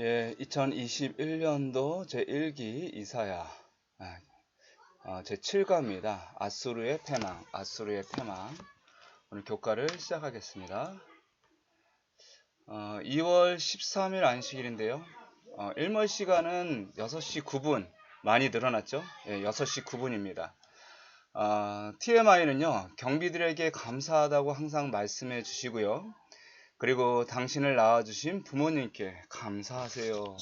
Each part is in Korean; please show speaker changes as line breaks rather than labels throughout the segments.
예, 2021년도 제1기 이사야 제7과입니다. 아수르의 패망, 아수르의 패망. 오늘 교과를 시작하겠습니다. 2월 13일 안식일인데요. 일몰 시간은 6시 9분, 많이 늘어났죠? 예, 6시 9분입니다. TMI는요, 경비들에게 감사하다고 항상 말씀해 주시고요. 그리고 당신을 낳아주신 부모님께 감사하세요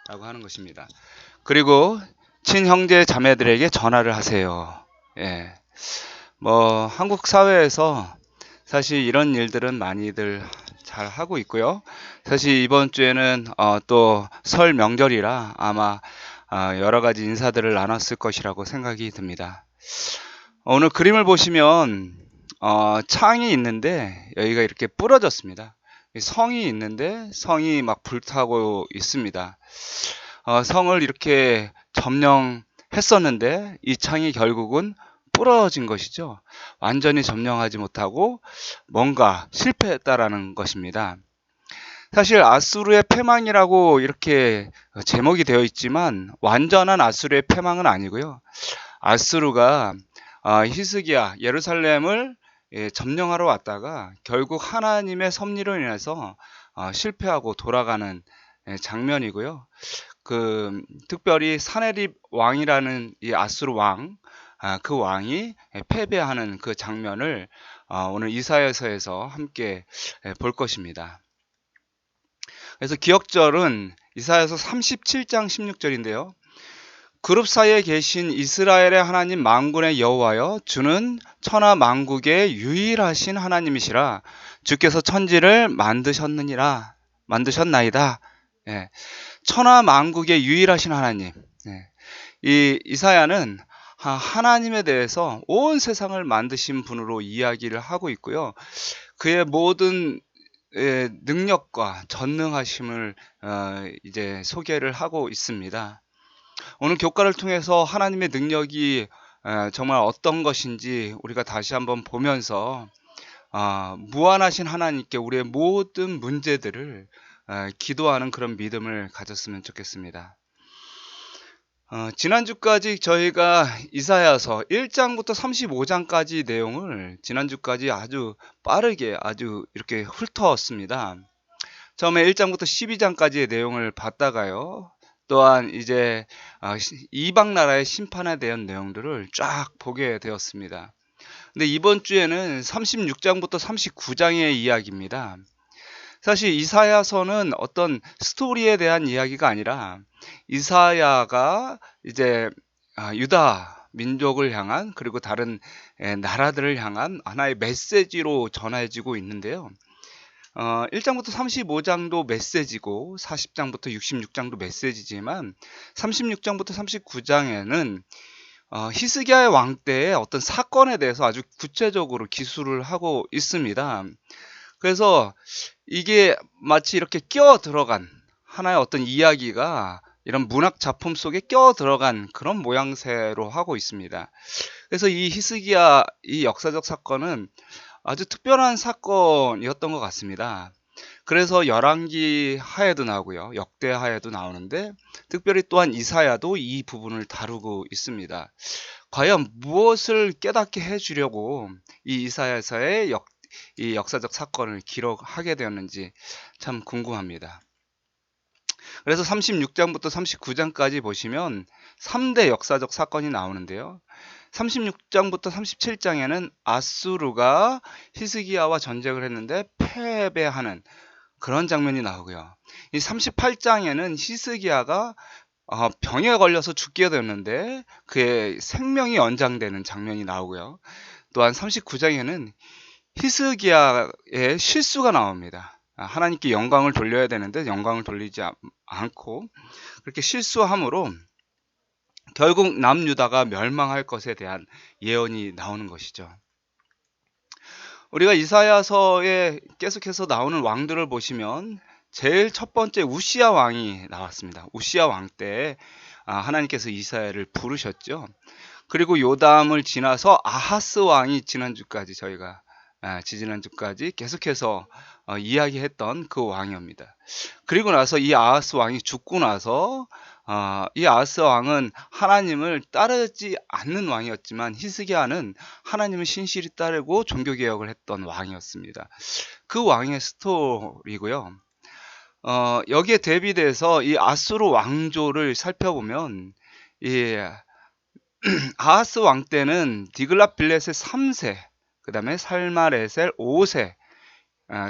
라고 하는 것입니다. 그리고 친형제 자매들에게 전화를 하세요. 예. 한국 사회에서 사실 이런 일들은 많이들 잘 하고 있고요. 사실 이번 주에는 또 설 명절이라 아마 여러 가지 인사들을 나눴을 것이라고 생각이 듭니다. 오늘 그림을 보시면 창이 있는데 여기가 이렇게 부러졌습니다. 성이 있는데 성이 막 불타고 있습니다. 성을 이렇게 점령했었는데 이 창이 결국은 부러진 것이죠. 완전히 점령하지 못하고 뭔가 실패했다라는 것입니다. 사실 아수르의 패망이라고 이렇게 제목이 되어 있지만 완전한 아수르의 패망은 아니고요. 아수르가 히스기야 예루살렘을 점령하러 왔다가 결국 하나님의 섭리로 인해서 실패하고 돌아가는 장면이고요. 특별히 사네립 왕이라는 이 아수르 왕, 그 왕이 패배하는 그 장면을 오늘 이사야서에서 함께 볼 것입니다. 그래서 기억절은 이사야서 37장 16절인데요. 그룹 사이에 계신 이스라엘의 하나님 만군의 여호와여, 주는 천하 만국의 유일하신 하나님이시라. 주께서 천지를 만드셨나이다. 예. 천하 만국의 유일하신 하나님. 예. 이 이사야는 하나님에 대해서 온 세상을 만드신 분으로 이야기를 하고 있고요. 그의 모든 능력과 전능하심을 이제 소개를 하고 있습니다. 오늘 교과를 통해서 하나님의 능력이 정말 어떤 것인지 우리가 다시 한번 보면서 무한하신 하나님께 우리의 모든 문제들을 기도하는 그런 믿음을 가졌으면 좋겠습니다. 지난주까지 저희가 이사야서 1장부터 35장까지 내용을 지난주까지 아주 빠르게 아주 이렇게 훑었습니다. 처음에 1장부터 12장까지의 내용을 봤다가요. 또한 이제 이방 나라의 심판에 대한 내용들을 쫙 보게 되었습니다. 근데 이번 주에는 36장부터 39장의 이야기입니다. 사실 이사야서는 어떤 스토리에 대한 이야기가 아니라 이사야가 이제 유다 민족을 향한 그리고 다른 나라들을 향한 하나의 메시지로 전해지고 있는데요. 1장부터 35장도 메시지고 40장부터 66장도 메시지지만 36장부터 39장에는 히스기야의 왕 때의 어떤 사건에 대해서 아주 구체적으로 기술을 하고 있습니다. 그래서 이게 마치 이렇게 끼어 들어간 하나의 어떤 이야기가 이런 문학 작품 속에 끼어 들어간 그런 모양새로 하고 있습니다. 그래서 이 히스기야 이 역사적 사건은 아주 특별한 사건이었던 것 같습니다. 그래서 열왕기 하에도 나오고요. 역대 하에도 나오는데 특별히 또한 이사야도 이 부분을 다루고 있습니다. 과연 무엇을 깨닫게 해주려고 이 이사야서의 이 역사적 사건을 기록하게 되었는지 참 궁금합니다. 그래서 36장부터 39장까지 보시면 3대 역사적 사건이 나오는데요. 36장부터 37장에는 아수르가 히스기야와 전쟁을 했는데 패배하는 그런 장면이 나오고요. 이 38장에는 히스기야가 병에 걸려서 죽게 되었는데 그의 생명이 연장되는 장면이 나오고요. 또한 39장에는 히스기야의 실수가 나옵니다. 하나님께 영광을 돌려야 되는데 영광을 돌리지 않고 그렇게 실수함으로 결국 남유다가 멸망할 것에 대한 예언이 나오는 것이죠. 우리가 이사야서에 계속해서 나오는 왕들을 보시면 제일 첫 번째 우시야 왕이 나왔습니다. 우시야 왕 때 하나님께서 이사야를 부르셨죠. 그리고 요담을 지나서 아하스 왕이 지난주까지 저희가 지지난주까지 계속해서 이야기했던 그 왕이옵니다. 그리고 나서 이 아하스 왕이 죽고 나서 이 아하스 왕은 하나님을 따르지 않는 왕이었지만 히스기야는 하나님을 신실히 따르고 종교개혁을 했던 왕이었습니다. 그 왕의 스토리고요. 여기에 대비돼서 이 아수르 왕조를 살펴보면 이 아하스 왕 때는 디글랏빌렛의 3세, 그 다음에 살마레셀 5세,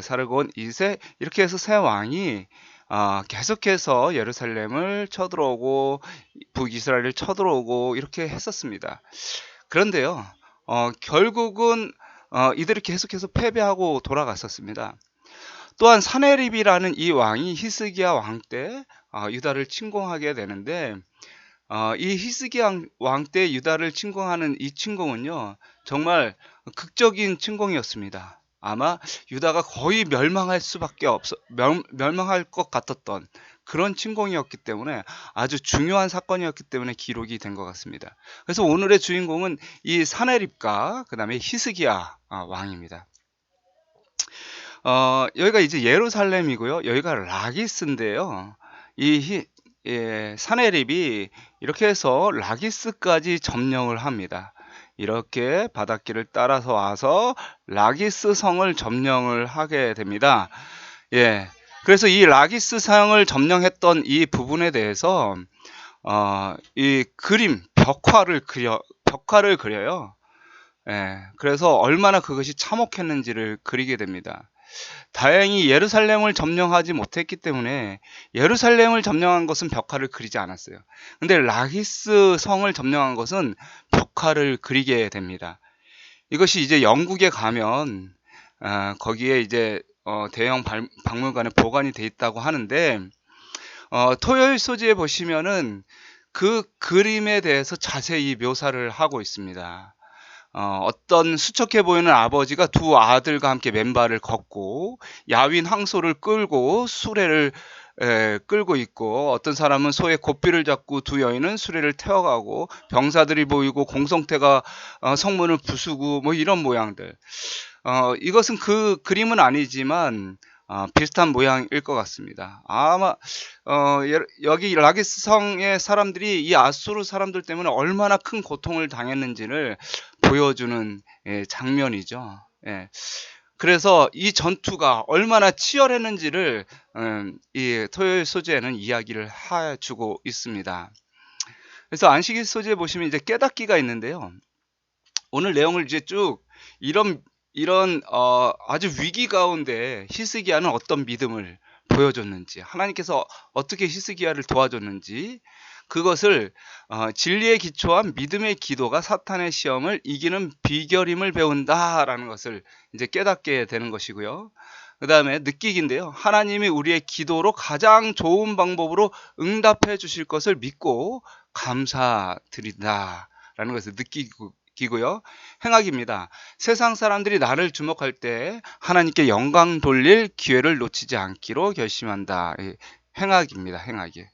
사르곤 2세, 이렇게 해서 세 왕이 계속해서 예루살렘을 쳐들어오고 북이스라엘을 쳐들어오고 이렇게 했었습니다. 그런데요, 결국은 이들이 계속해서 패배하고 돌아갔었습니다. 또한 사네립이라는 이 왕이 히스기야 왕 때 유다를 침공하게 되는데, 이 히스기야 왕 때 유다를 침공하는 이 침공은요, 정말 극적인 침공이었습니다. 아마 유다가 거의 멸망할 수밖에 멸망할 것 같았던 그런 침공이었기 때문에 아주 중요한 사건이었기 때문에 기록이 된 것 같습니다. 그래서 오늘의 주인공은 이 사네립과 그 다음에 히스기야 왕입니다. 여기가 이제 예루살렘이고요. 여기가 라기스인데요. 사네립이 이렇게 해서 라기스까지 점령을 합니다. 이렇게 바닷길을 따라서 와서 라기스 성을 점령을 하게 됩니다. 예. 그래서 이 라기스 성을 점령했던 이 부분에 대해서 이 그림 벽화를 그려요. 예. 그래서 얼마나 그것이 참혹했는지를 그리게 됩니다. 다행히 예루살렘을 점령하지 못했기 때문에 예루살렘을 점령한 것은 벽화를 그리지 않았어요. 근데 라기스 성을 점령한 것은 벽화를 그리게 됩니다. 이것이 이제 영국에 가면 거기에 이제 대형 박물관에 보관이 돼 있다고 하는데, 토요일 소지에 보시면은 그 그림에 대해서 자세히 묘사를 하고 있습니다. 어떤 수척해 보이는 아버지가 두 아들과 함께 맨발을 걷고 야윈 황소를 끌고 수레를 끌고 있고, 어떤 사람은 소의 고삐를 잡고 두 여인은 수레를 태워가고, 병사들이 보이고 공성태가 성문을 부수고 뭐 이런 모양들. 이것은 그 그림은 아니지만 비슷한 모양일 것 같습니다. 아마 여기 라기스 성의 사람들이 이 아수르 사람들 때문에 얼마나 큰 고통을 당했는지를 보여주는 장면이죠. 예. 그래서 이 전투가 얼마나 치열했는지를 이 토요일 소재에는 이야기를 해주고 있습니다. 그래서 안식일 소재에 보시면 이제 깨닫기가 있는데요. 오늘 내용을 이제 쭉 이런 아주 위기 가운데 히스기야는 어떤 믿음을 보여줬는지, 하나님께서 어떻게 히스기야를 도와줬는지, 그것을 진리에 기초한 믿음의 기도가 사탄의 시험을 이기는 비결임을 배운다라는 것을 이제 깨닫게 되는 것이고요. 그 다음에 느끼기인데요. 하나님이 우리의 기도로 가장 좋은 방법으로 응답해 주실 것을 믿고 감사드린다라는 것을 느끼고요. 행악입니다. 세상 사람들이 나를 주목할 때 하나님께 영광 돌릴 기회를 놓치지 않기로 결심한다. 행악입니다. 행악이.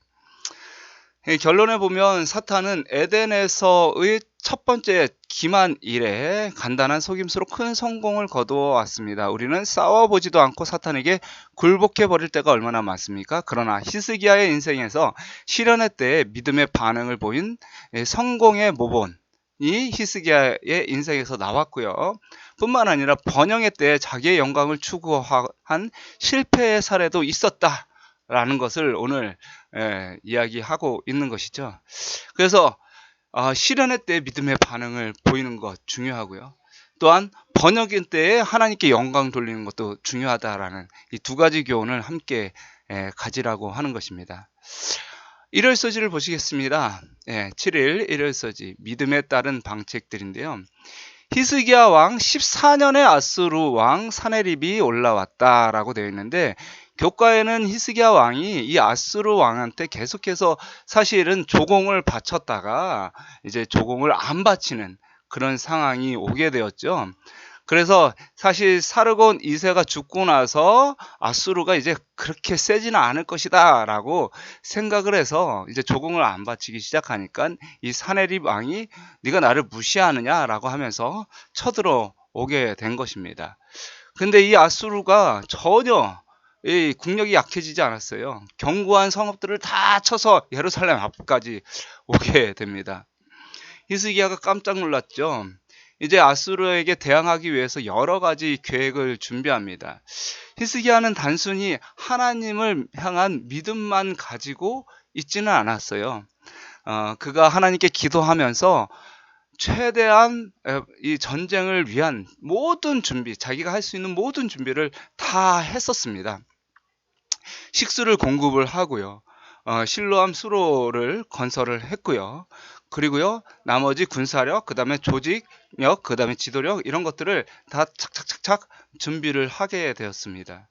결론에 보면 사탄은 에덴에서의 첫 번째 기만 일에 간단한 속임수로 큰 성공을 거두어 왔습니다. 우리는 싸워보지도 않고 사탄에게 굴복해 버릴 때가 얼마나 많습니까? 그러나 히스기야의 인생에서 시련의 때에 믿음의 반응을 보인 성공의 모본이 히스기야의 인생에서 나왔고요. 뿐만 아니라 번영의 때에 자기의 영광을 추구한 실패의 사례도 있었다라는 것을 오늘 이야기하고 있는 것이죠. 그래서 시련의 때에 믿음의 반응을 보이는 것 중요하고요. 또한 번역의 때에 하나님께 영광 돌리는 것도 중요하다라는 이 두 가지 교훈을 함께 가지라고 하는 것입니다. 일요일서지를 보시겠습니다. 7일 일요일서지 믿음에 따른 방책들인데요. 히스기야 왕 14년에 아수르 왕 사네립이 올라왔다라고 되어 있는데, 교과에는 히스기야 왕이 이 아수르 왕한테 계속해서 사실은 조공을 바쳤다가 이제 조공을 안 바치는 그런 상황이 오게 되었죠. 그래서 사실 사르곤 2세가 죽고 나서 아수르가 이제 그렇게 세지는 않을 것이다 라고 생각을 해서 이제 조공을 안 바치기 시작하니까 이 사네립 왕이 네가 나를 무시하느냐 라고 하면서 쳐들어 오게 된 것입니다. 근데 이 아수르가 전혀 이 국력이 약해지지 않았어요. 견고한 성읍들을 다 쳐서 예루살렘 앞까지 오게 됩니다. 히스기야가 깜짝 놀랐죠. 이제 아수르에게 대항하기 위해서 여러 가지 계획을 준비합니다. 히스기야는 단순히 하나님을 향한 믿음만 가지고 있지는 않았어요. 그가 하나님께 기도하면서 최대한 이 전쟁을 위한 모든 준비, 자기가 할 수 있는 모든 준비를 다 했었습니다. 식수를 공급을 하고요. 실로암 수로를 건설을 했고요. 그리고요, 나머지 군사력, 그 다음에 조직력, 그 다음에 지도력, 이런 것들을 다 착착착착 준비를 하게 되었습니다.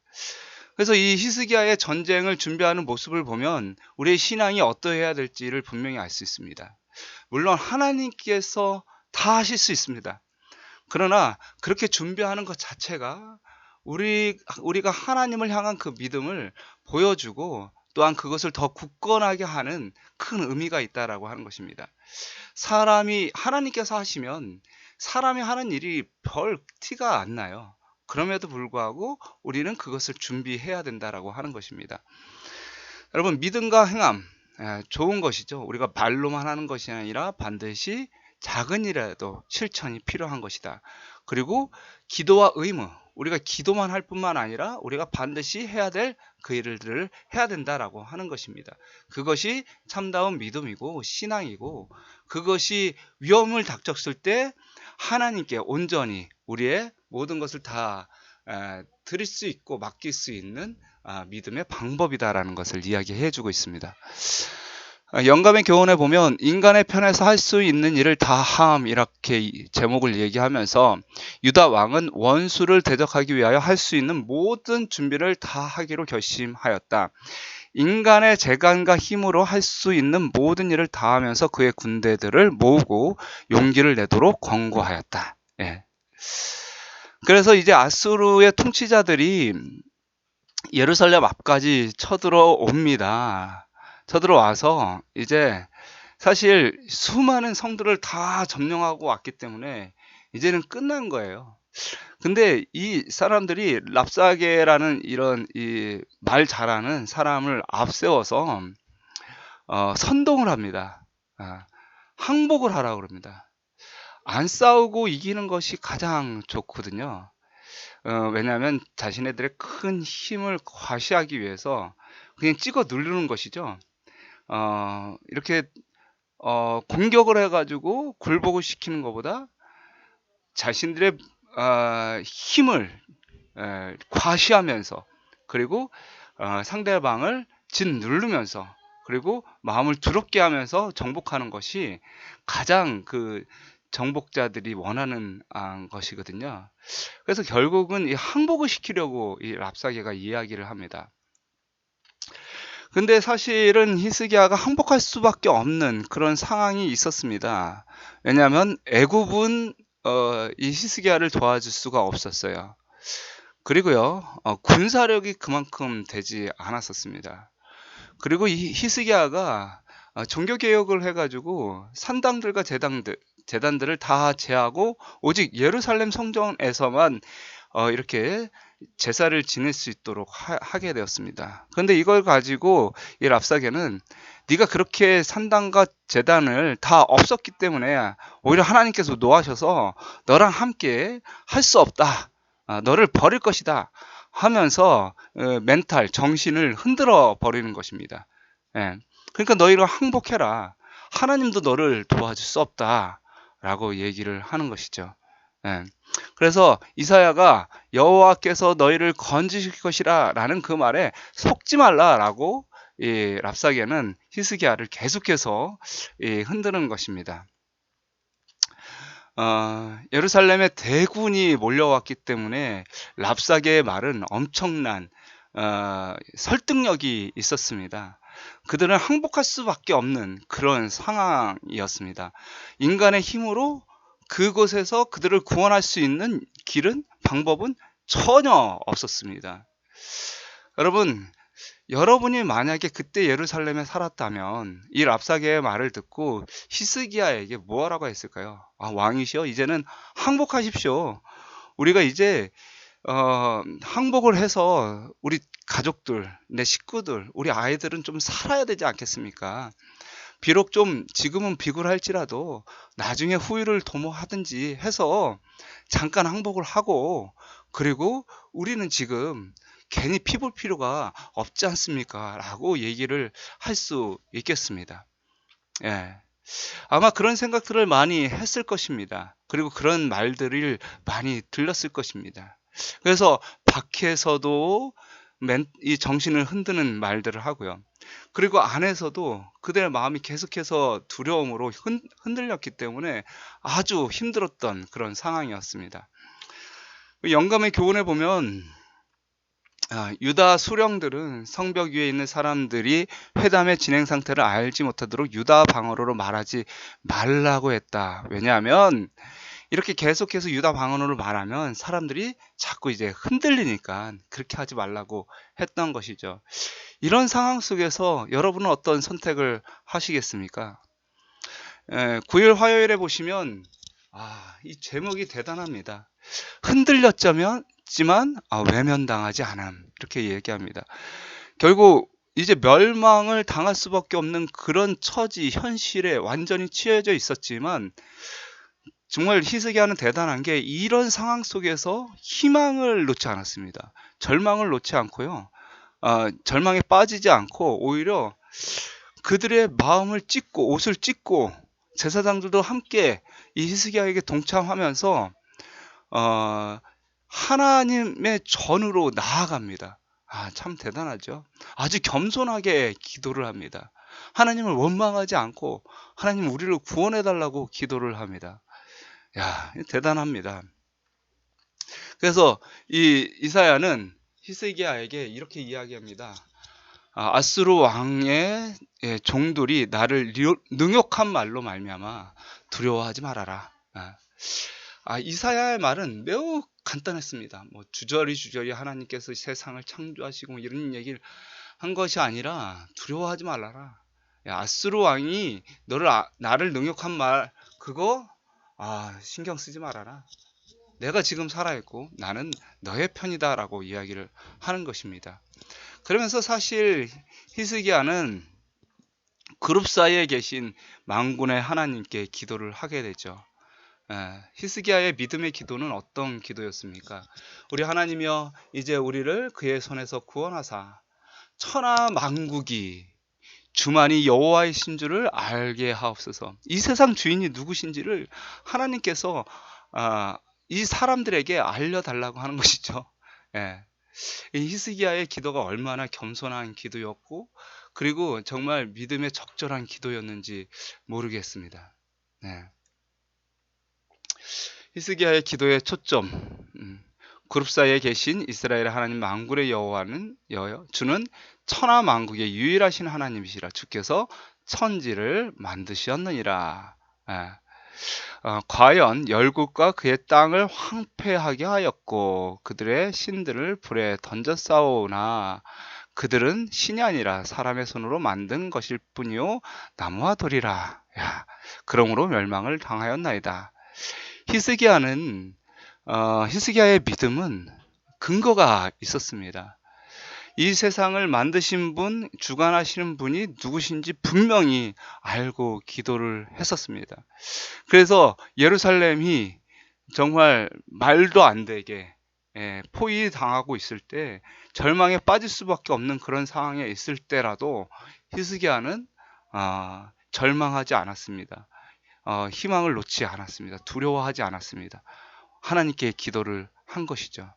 그래서 이 히스기야의 전쟁을 준비하는 모습을 보면 우리의 신앙이 어떠해야 될지를 분명히 알 수 있습니다. 물론 하나님께서 다 하실 수 있습니다. 그러나 그렇게 준비하는 것 자체가 우리가 하나님을 향한 그 믿음을 보여주고 또한 그것을 더 굳건하게 하는 큰 의미가 있다라고 하는 것입니다. 사람이 하나님께서 하시면 사람이 하는 일이 별 티가 안 나요. 그럼에도 불구하고 우리는 그것을 준비해야 된다라고 하는 것입니다. 여러분, 믿음과 행함, 좋은 것이죠. 우리가 말로만 하는 것이 아니라 반드시 작은 일에도 실천이 필요한 것이다. 그리고 기도와 의무, 우리가 기도만 할 뿐만 아니라 우리가 반드시 해야 될 그 일들을 해야 된다라고 하는 것입니다. 그것이 참다운 믿음이고 신앙이고, 그것이 위험을 닥쳤을 때 하나님께 온전히 우리의 모든 것을 다 드릴 수 있고 맡길 수 있는 믿음의 방법이다라는 것을 이야기해 주고 있습니다. 영감의 교훈에 보면 인간의 편에서 할 수 있는 일을 다 함, 이렇게 제목을 얘기하면서 유다 왕은 원수를 대적하기 위하여 할 수 있는 모든 준비를 다 하기로 결심하였다. 인간의 재간과 힘으로 할 수 있는 모든 일을 다 하면서 그의 군대들을 모으고 용기를 내도록 권고하였다. 예. 그래서 이제 아수르의 통치자들이 예루살렘 앞까지 쳐들어옵니다. 쳐들어와서 이제 사실 수많은 성들을 다 점령하고 왔기 때문에 이제는 끝난 거예요. 근데 이 사람들이 랍사게라는 이런 이 말 잘하는 사람을 앞세워서 선동을 합니다. 항복을 하라고 그럽니다. 안 싸우고 이기는 것이 가장 좋거든요. 왜냐하면 자신네들의 큰 힘을 과시하기 위해서 그냥 찍어 누르는 것이죠. 이렇게 공격을 해가지고 굴복을 시키는 것보다 자신들의 힘을 과시하면서, 그리고 상대방을 짓누르면서, 그리고 마음을 두렵게 하면서 정복하는 것이 가장 그 정복자들이 원하는 것이거든요. 그래서 결국은 이 항복을 시키려고 이 랍사게가 이야기를 합니다. 근데 사실은 히스기야가 항복할 수밖에 없는 그런 상황이 있었습니다. 왜냐하면 애굽은 이 히스기야를 도와줄 수가 없었어요. 그리고요, 군사력이 그만큼 되지 않았었습니다. 그리고 이 히스기야가 종교 개혁을 해가지고 산당들과 재단들을 다 제하고 오직 예루살렘 성전에서만 이렇게 제사를 지낼 수 있도록 하게 되었습니다. 그런데 이걸 가지고 이 랍사게는 네가 그렇게 산당과 제단을 다 없었기 때문에 오히려 하나님께서 노하셔서 너랑 함께 할 수 없다, 너를 버릴 것이다 하면서 멘탈, 정신을 흔들어 버리는 것입니다. 예. 그러니까 너희가 항복해라, 하나님도 너를 도와줄 수 없다 라고 얘기를 하는 것이죠. 예. 그래서 이사야가 여호와께서 너희를 건지실 것이라 라는 그 말에 속지 말라라고 이 랍사게는 히스기야를 계속해서 흔드는 것입니다. 예루살렘에 대군이 몰려왔기 때문에 랍사게의 말은 엄청난 설득력이 있었습니다. 그들은 항복할 수밖에 없는 그런 상황이었습니다. 인간의 힘으로 그곳에서 그들을 구원할 수 있는 길은, 방법은 전혀 없었습니다. 여러분이 만약에 그때 예루살렘에 살았다면 이 랍사게의 말을 듣고 히스기야에게 뭐라고 했을까요? 왕이시여, 이제는 항복하십시오. 우리가 이제 항복을 해서 우리 가족들, 내 식구들, 우리 아이들은 좀 살아야 되지 않겠습니까? 비록 좀 지금은 비굴할지라도 나중에 후유를 도모하든지 해서 잠깐 항복을 하고, 그리고 우리는 지금 괜히 피 볼 필요가 없지 않습니까? 라고 얘기를 할 수 있겠습니다. 예. 아마 그런 생각들을 많이 했을 것입니다. 그리고 그런 말들을 많이 들렸을 것입니다. 그래서 밖에서도 이 정신을 흔드는 말들을 하고요. 그리고 안에서도 그들의 마음이 계속해서 두려움으로 흔들렸기 때문에 아주 힘들었던 그런 상황이었습니다. 영감의 교훈에 보면 유다 수령들은 성벽 위에 있는 사람들이 회담의 진행 상태를 알지 못하도록 유다 방언으로 말하지 말라고 했다. 왜냐하면 이렇게 계속해서 유다 방언으로 말하면 사람들이 자꾸 이제 흔들리니까 그렇게 하지 말라고 했던 것이죠. 이런 상황 속에서 여러분은 어떤 선택을 하시겠습니까? 9일 화요일에 보시면 이 제목이 대단합니다. 흔들렸지만 외면당하지 않음, 이렇게 얘기합니다. 결국 이제 멸망을 당할 수밖에 없는 그런 처지, 현실에 완전히 취해져 있었지만 정말 히스기야는 대단한 게 이런 상황 속에서 희망을 놓지 않았습니다. 절망을 놓지 않고요. 절망에 빠지지 않고 오히려 그들의 마음을 찢고 옷을 찢고 제사장들도 함께 이 히스기야에게 동참하면서 하나님의 전으로 나아갑니다. 참 대단하죠. 아주 겸손하게 기도를 합니다. 하나님을 원망하지 않고 하나님 우리를 구원해 달라고 기도를 합니다. 대단합니다. 그래서 이 이사야는 히스기야에게 이렇게 이야기합니다. 아수르 왕의 종들이 나를 능욕한 말로 말미암아 두려워하지 말아라. 이사야의 말은 매우 간단했습니다. 뭐 주저리 하나님께서 세상을 창조하시고 이런 얘기를 한 것이 아니라 두려워하지 말아라. 아수르 왕이 나를 능욕한 말 그거 신경 쓰지 말아라. 내가 지금 살아있고 나는 너의 편이다라고 이야기를 하는 것입니다. 그러면서 사실 히스기야는 그룹 사이에 계신 만군의 하나님께 기도를 하게 되죠. 히스기야의 믿음의 기도는 어떤 기도였습니까? 우리 하나님이여 이제 우리를 그의 손에서 구원하사 천하 만국이 주만이 여호와이신 줄을 알게 하옵소서. 이 세상 주인이 누구신지를 하나님께서 이 사람들에게 알려달라고 하는 것이죠. 이 히스기야의 기도가 얼마나 겸손한 기도였고 그리고 정말 믿음에 적절한 기도였는지 모르겠습니다. 히스기야의 기도의 초점, 그룹 사이에 계신 이스라엘 하나님 만군의 주는 천하 만국의 유일하신 하나님이시라. 주께서 천지를 만드셨느니라. 과연 열국과 그의 땅을 황폐하게 하였고 그들의 신들을 불에 던져 싸우나 그들은 신이 아니라 사람의 손으로 만든 것일 뿐이요 나무와 돌이라. 그러므로 멸망을 당하였나이다. 히스기야의 믿음은 근거가 있었습니다. 이 세상을 만드신 분, 주관하시는 분이 누구신지 분명히 알고 기도를 했었습니다. 그래서 예루살렘이 정말 말도 안 되게 포위당하고 있을 때 절망에 빠질 수밖에 없는 그런 상황에 있을 때라도 히스기야는 절망하지 않았습니다. 희망을 놓지 않았습니다. 두려워하지 않았습니다. 하나님께 기도를 한 것이죠.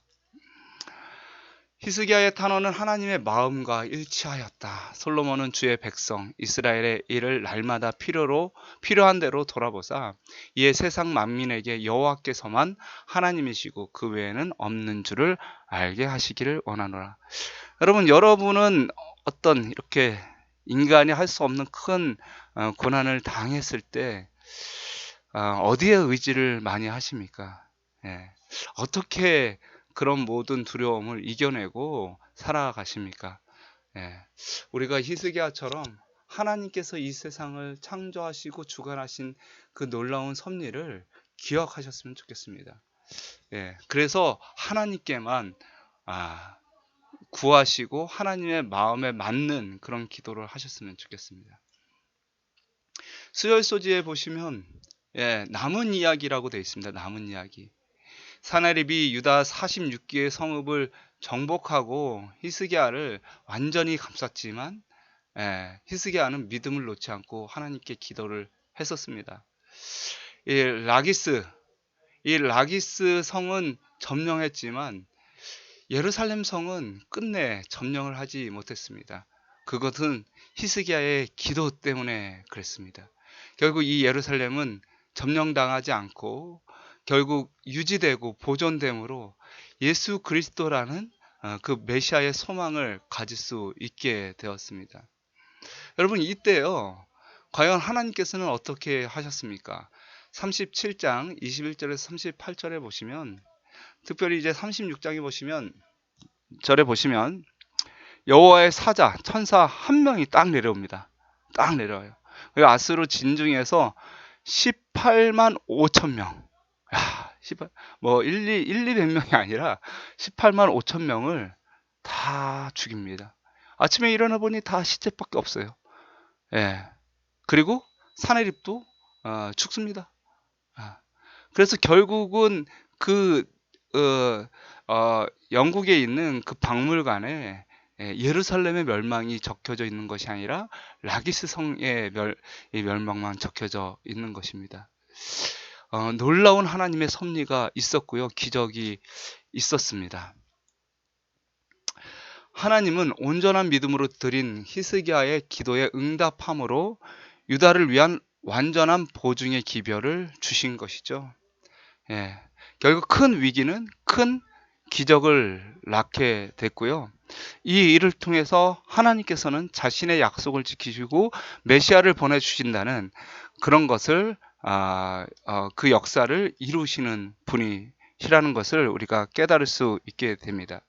히스기야의 탄원은 하나님의 마음과 일치하였다. 솔로몬은 주의 백성 이스라엘의 일을 날마다 필요한 대로 돌아보사 이에 세상 만민에게 여호와께서만 하나님이시고 그 외에는 없는 줄을 알게 하시기를 원하노라. 여러분은 어떤 이렇게 인간이 할 수 없는 큰 고난을 당했을 때 어디에 의지를 많이 하십니까? 어떻게 그런 모든 두려움을 이겨내고 살아가십니까? 우리가 히스기야처럼 하나님께서 이 세상을 창조하시고 주관하신 그 놀라운 섭리를 기억하셨으면 좋겠습니다. 예, 그래서 하나님께만 아, 구하시고 하나님의 마음에 맞는 그런 기도를 하셨으면 좋겠습니다. 수열소지에 보시면 예, 남은 이야기라고 되어 있습니다. 남은 이야기. 사나립이 유다 46기의 성읍을 정복하고 히스기야를 완전히 감쌌지만 히스기야는 믿음을 놓지 않고 하나님께 기도를 했었습니다. 이 라기스, 이 라기스 성은 점령했지만 예루살렘 성은 끝내 점령을 하지 못했습니다. 그것은 히스기야의 기도 때문에 그랬습니다. 결국 이 예루살렘은 점령당하지 않고 결국 유지되고 보존됨으로 예수 그리스도라는 그 메시아의 소망을 가질 수 있게 되었습니다. 여러분, 이때요, 과연 하나님께서는 어떻게 하셨습니까? 37장 21절에서 38절에 보시면, 특별히 이제 36장에 보시면, 절에 보시면 여호와의 사자 천사 한 명이 딱 내려옵니다. 딱 내려와요. 아수르 진중에서 18만 5천 명. 야, 18, 뭐 200명이 아니라 18만 5천 명을 다 죽입니다. 아침에 일어나 보니 다 시체밖에 없어요. 예. 그리고 사내립도 죽습니다. 그래서 결국은 그 영국에 있는 그 박물관에 예루살렘의 멸망이 적혀져 있는 것이 아니라 라기스 성의 멸망만 적혀져 있는 것입니다. 놀라운 하나님의 섭리가 있었고요. 기적이 있었습니다. 하나님은 온전한 믿음으로 드린 히스기야의 기도에 응답함으로 유다를 위한 완전한 보증의 기별을 주신 것이죠. 예, 결국 큰 위기는 큰 기적을 낳게 됐고요. 이 일을 통해서 하나님께서는 자신의 약속을 지키시고 메시아를 보내주신다는 그런 것을 그 역사를 이루시는 분이시라는 것을 우리가 깨달을 수 있게 됩니다.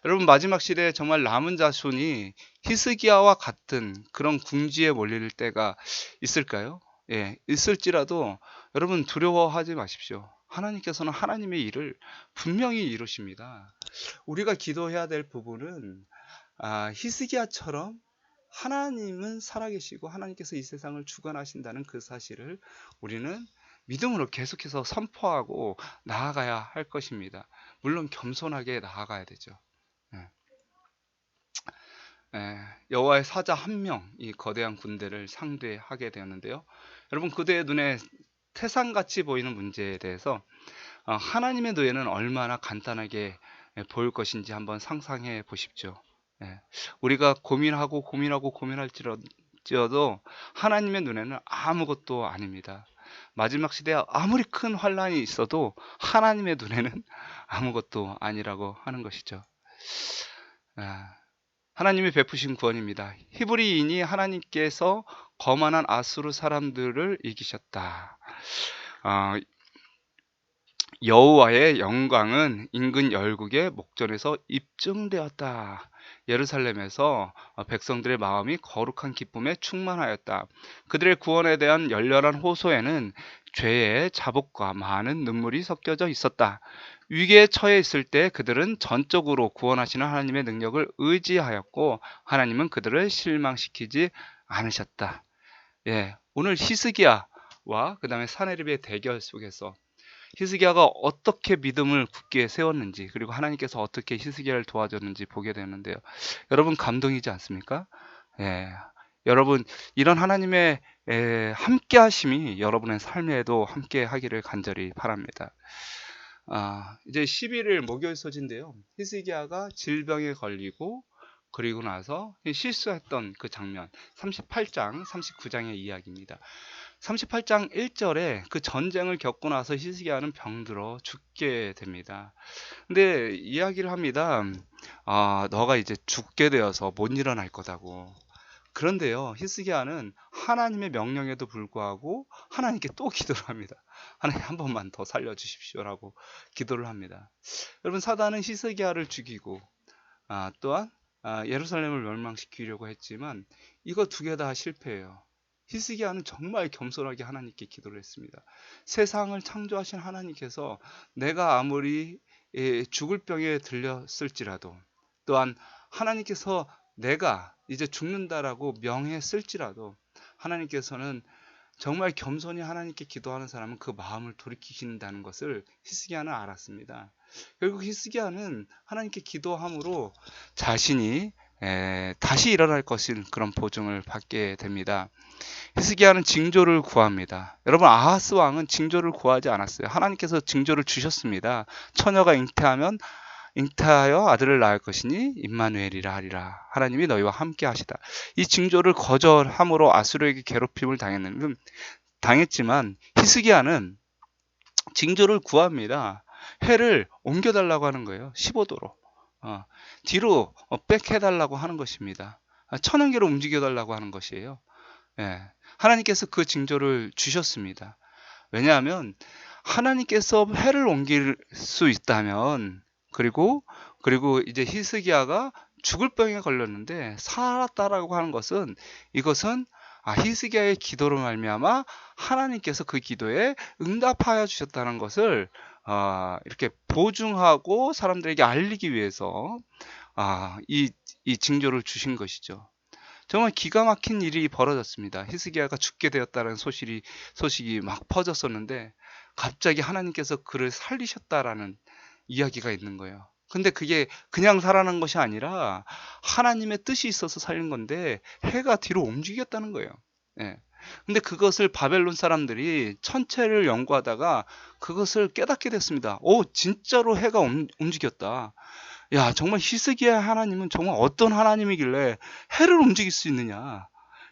여러분, 마지막 시대에 정말 남은 자손이 히스기야와 같은 그런 궁지에 몰릴 때가 있을까요? 예, 있을지라도 여러분 두려워하지 마십시오. 하나님께서는 하나님의 일을 분명히 이루십니다. 우리가 기도해야 될 부분은 히스기야처럼 하나님은 살아계시고 하나님께서 이 세상을 주관하신다는 그 사실을 우리는 믿음으로 계속해서 선포하고 나아가야 할 것입니다. 물론 겸손하게 나아가야 되죠. 여호와의 사자 한 명이 거대한 군대를 상대하게 되었는데요. 여러분, 그대의 눈에 태산같이 보이는 문제에 대해서 하나님의 노예는 얼마나 간단하게 보일 것인지 한번 상상해 보십시오. 우리가 고민할지라도 하나님의 눈에는 아무것도 아닙니다. 마지막 시대에 아무리 큰 환란이 있어도 하나님의 눈에는 아무것도 아니라고 하는 것이죠. 하나님이 베푸신 구원입니다. 히브리인이 하나님께서 거만한 아수르 사람들을 이기셨다. 여호와의 영광은 인근 열국의 목전에서 입증되었다. 예루살렘에서 백성들의 마음이 거룩한 기쁨에 충만하였다. 그들의 구원에 대한 열렬한 호소에는 죄의 자복과 많은 눈물이 섞여져 있었다. 위기에 처해 있을 때 그들은 전적으로 구원하시는 하나님의 능력을 의지하였고 하나님은 그들을 실망시키지 않으셨다. 예, 오늘 히스기야와 그 다음에 사네립의 대결 속에서 히스기야가 어떻게 믿음을 굳게 세웠는지, 그리고 하나님께서 어떻게 히스기야를 도와줬는지 보게 되는데요. 여러분, 감동이지 않습니까? 예, 여러분, 이런 하나님의 함께 하심이 여러분의 삶에도 함께 하기를 간절히 바랍니다. 이제 11일 목요일 소진인데요. 히스기야가 질병에 걸리고 그리고 나서 실수했던 그 장면, 38장, 39장의 이야기입니다. 38장 1절에 그 전쟁을 겪고 나서 히스기야는 병들어 죽게 됩니다. 근데 이야기를 합니다. 너가 이제 죽게 되어서 못 일어날 거다고. 그런데요, 히스기야는 하나님의 명령에도 불구하고 하나님께 또 기도를 합니다. 하나님, 한 번만 더 살려주십시오라고 기도를 합니다. 여러분, 사단은 히스기야를 죽이고 또한 예루살렘을 멸망시키려고 했지만 이거 두 개 다 실패해요. 히스기야는 정말 겸손하게 하나님께 기도를 했습니다. 세상을 창조하신 하나님께서 내가 아무리 죽을 병에 들렸을지라도, 또한 하나님께서 내가 이제 죽는다라고 명했을지라도, 하나님께서는 정말 겸손히 하나님께 기도하는 사람은 그 마음을 돌이키신다는 것을 히스기야는 알았습니다. 결국 히스기야는 하나님께 기도함으로 자신이 다시 일어날 것인 그런 보증을 받게 됩니다. 히스기야는 징조를 구합니다. 여러분, 아하스 왕은 징조를 구하지 않았어요. 하나님께서 징조를 주셨습니다. 처녀가 잉태하여 아들을 낳을 것이니 임마누엘이라 하리라. 하나님이 너희와 함께 하시다. 이 징조를 거절함으로 아수르에게 괴롭힘을 당했지만 히스기야는 징조를 구합니다. 해를 옮겨달라고 하는 거예요. 15도로. 뒤로 백해달라고 하는 것입니다. 천연계로 움직여달라고 하는 것이에요. 예, 하나님께서 그 징조를 주셨습니다. 왜냐하면 하나님께서 해를 옮길 수 있다면, 그리고 이제 히스기야가 죽을 병에 걸렸는데 살았다라고 하는 것은, 이것은 히스기야의 기도로 말미암아 하나님께서 그 기도에 응답하여 주셨다는 것을 이렇게 보증하고 사람들에게 알리기 위해서 이 징조를 주신 것이죠. 정말 기가 막힌 일이 벌어졌습니다. 히스기야가 죽게 되었다는 소식이 막 퍼졌었는데 갑자기 하나님께서 그를 살리셨다라는 이야기가 있는 거예요. 근데 그게 그냥 살아난 것이 아니라 하나님의 뜻이 있어서 살린 건데 해가 뒤로 움직였다는 거예요. 예. 근데 그것을 바벨론 사람들이 천체를 연구하다가 그것을 깨닫게 됐습니다. 오, 진짜로 해가 움직였다. 야, 정말 히스기야 하나님은 정말 어떤 하나님이길래 해를 움직일 수 있느냐.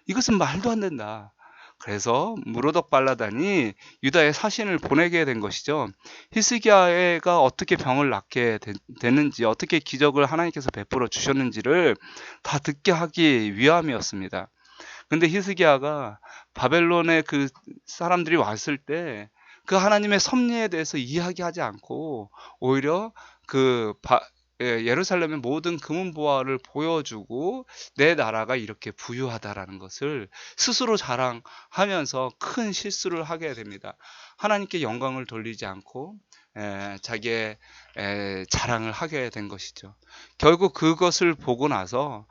이것은 말도 안 된다. 그래서 무로덕 발라단이 유다에 사신을 보내게 된 것이죠. 히스기야가 어떻게 병을 낫게 됐는지, 어떻게 기적을 하나님께서 베풀어 주셨는지를 다 듣게 하기 위함이었습니다. 근데 히스기야가 바벨론에 그 사람들이 왔을 때 그 하나님의 섭리에 대해서 이야기하지 않고 오히려 예루살렘의 모든 금은 보화를 보여주고 내 나라가 이렇게 부유하다라는 것을 스스로 자랑하면서 큰 실수를 하게 됩니다. 하나님께 영광을 돌리지 않고 자기의 자랑을 하게 된 것이죠. 결국 그것을 보고 나서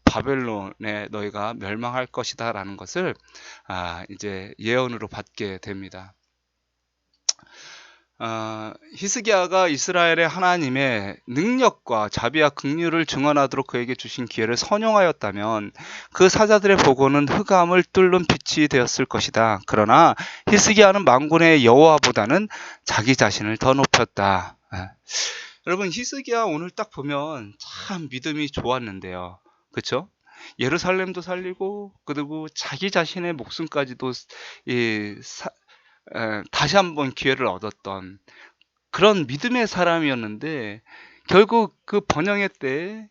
바벨론에 너희가 멸망할 것이다 라는 것을 이제 예언으로 받게 됩니다. 히스기야가 이스라엘의 하나님의 능력과 자비와 긍휼을 증언하도록 그에게 주신 기회를 선용하였다면 그 사자들의 보고는 흑암을 뚫는 빛이 되었을 것이다. 그러나 히스기야는 만군의 여호와보다는 자기 자신을 더 높였다. 여러분, 히스기야 오늘 딱 보면 참 믿음이 좋았는데요. 그렇죠? 예루살렘도 살리고 그리고 자기 자신의 목숨까지도 다시 한번 기회를 얻었던 그런 믿음의 사람이었는데 결국 그 번영의 때에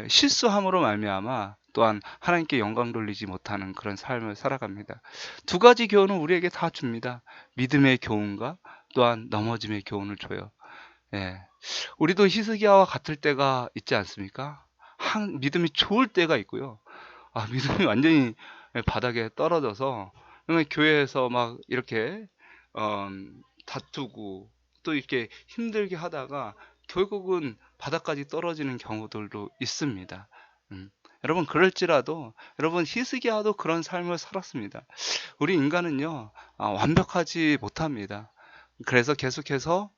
실수함으로 말미암아 또한 하나님께 영광 돌리지 못하는 그런 삶을 살아갑니다. 두 가지 교훈은 우리에게 다 줍니다. 믿음의 교훈과 또한 넘어짐의 교훈을 줘요. 우리도 히스기야와 같을 때가 있지 않습니까? 믿음이 좋을 때가 있고요. 믿음이 완전히 바닥에 떨어져서 교회에서 막 이렇게 다투고 또 이렇게 힘들게 하다가 결국은 바닥까지 떨어지는 경우들도 있습니다. 여러분, 그럴지라도 여러분 히스기야도 그런 삶을 살았습니다. 우리 인간은요 완벽하지 못합니다. 그래서 계속해서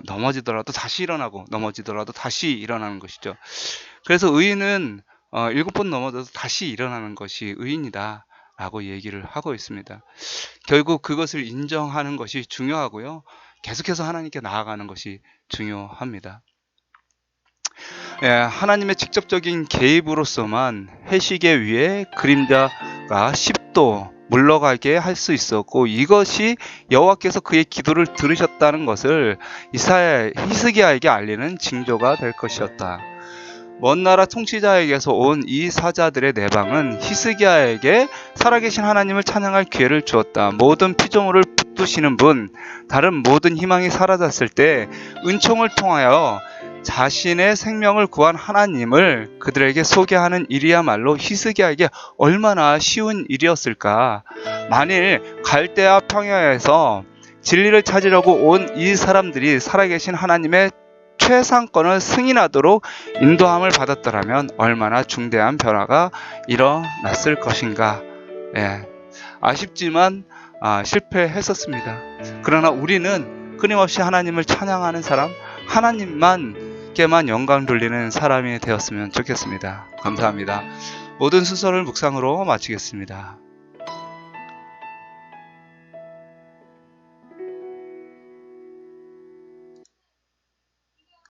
넘어지더라도 다시 일어나고 넘어지더라도 다시 일어나는 것이죠. 그래서 의인은 7번 넘어져도 다시 일어나는 것이 의인이다 라고 얘기를 하고 있습니다. 결국 그것을 인정하는 것이 중요하고요. 계속해서 하나님께 나아가는 것이 중요합니다. 하나님의 직접적인 개입으로서만 해시계 위에 그림자가 10도 물러가게 할 수 있었고 이것이 여호와께서 그의 기도를 들으셨다는 것을 히스기야에게 알리는 징조가 될 것이었다. 먼 나라 통치자에게서 온 이 사자들의 내방은 히스기야에게 살아계신 하나님을 찬양할 기회를 주었다. 모든 피조물을 붙드시는 분, 다른 모든 희망이 사라졌을 때 은총을 통하여 자신의 생명을 구한 하나님을 그들에게 소개하는 일이야말로 히스기야에게 얼마나 쉬운 일이었을까. 만일 갈대아 평야에서 진리를 찾으려고 온 이 사람들이 살아계신 하나님의 최상권을 승인하도록 인도함을 받았더라면 얼마나 중대한 변화가 일어났을 것인가. 예, 아쉽지만 실패했었습니다. 그러나 우리는 끊임없이 하나님을 찬양하는 사람, 하나님만께만 영광 돌리는 사람이 되었으면 좋겠습니다. 감사합니다. 모든 순서를 묵상으로 마치겠습니다.